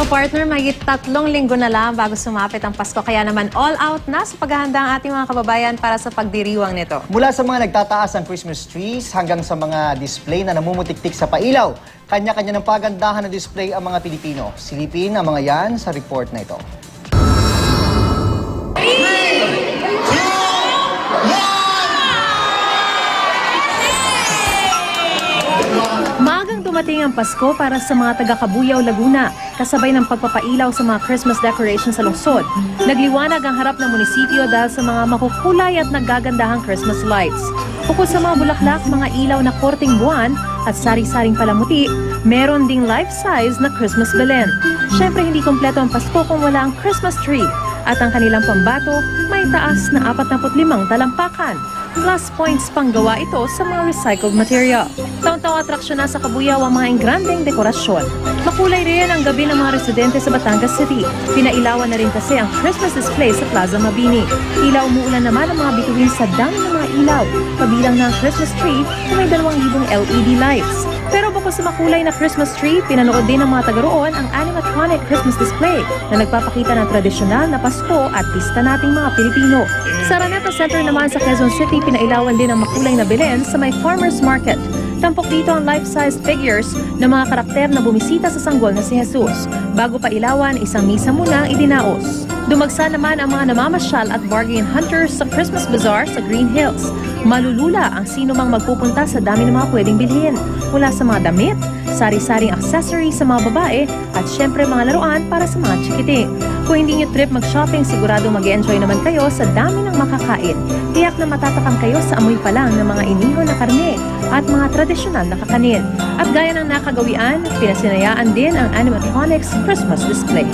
Partner, mahigit 3 linggo na lang bago sumapit ang Pasko. Kaya naman all out na sa paghahanda ang ating mga kababayan para sa pagdiriwang nito. Mula sa mga nagtataas ng Christmas trees hanggang sa mga display na namumutiktik sa pailaw, kanya-kanya ng pagandahan na display ang mga Pilipino. Silipin ang mga yan sa report na ito. Maagang dumating ang Pasko para sa mga taga-Cabuyao, Laguna, kasabay ng pagpapailaw sa mga Christmas decorations sa lungsod. Nagliwanag ang harap ng munisipyo dahil sa mga makukulay at naggagandahang Christmas lights. Bukod sa mga bulaklak, mga ilaw na korting buwan at sari-saring palamuti, meron ding life-size na Christmas belen. Siyempre, hindi kompleto ang Pasko kung wala ang Christmas tree. At ang kanilang pambato may taas na 45 talampakan. Plus points pang gawa ito sa mga recycled material. Taon-taong atraksyon na sa Cabuyao ang mga engrandeng dekorasyon. Makulay rin ang gabi ng mga residente sa Batangas City. Pinailawan na rin kasi ang Christmas display sa Plaza Mabini. Tila umuulan naman ang mga bituin sa dami ng mga ilaw, kabilang na ang Christmas tree na may 2,000 LED lights. Pero bukod sa makulay na Christmas tree, pinanood din ng mga taga-roon ang animatronic Christmas display na nagpapakita ng tradisyonal na Pasko at pista nating mga Pilipino. Sa Araneta Center naman sa Quezon City, pinailawan din ang makulay na belen sa may farmers market. Tampok dito ang life-size figures ng mga karakter na bumisita sa sanggol na si Jesus. Bago pa ilawan, isang misa muna ang idinaos. Dumagsa naman ang mga namamasyal at bargain hunters sa Christmas Bazaar sa Green Hills. Malulula ang sino mang magpupunta sa dami ng mga pwedeng bilhin. Mula sa mga damit, sari-saring accessories sa mga babae at syempre mga laruan para sa mga chikiting. Kung hindi nyo trip mag-shopping, sigurado mag-enjoy naman kayo sa dami ng makakain. Tiyak na matatakam kayo sa amoy pa lang ng mga inihaw na karne at mga tradisyonal na kakanin. At gaya ng nakagawian, pinasinayaan din ang animatronics Christmas display.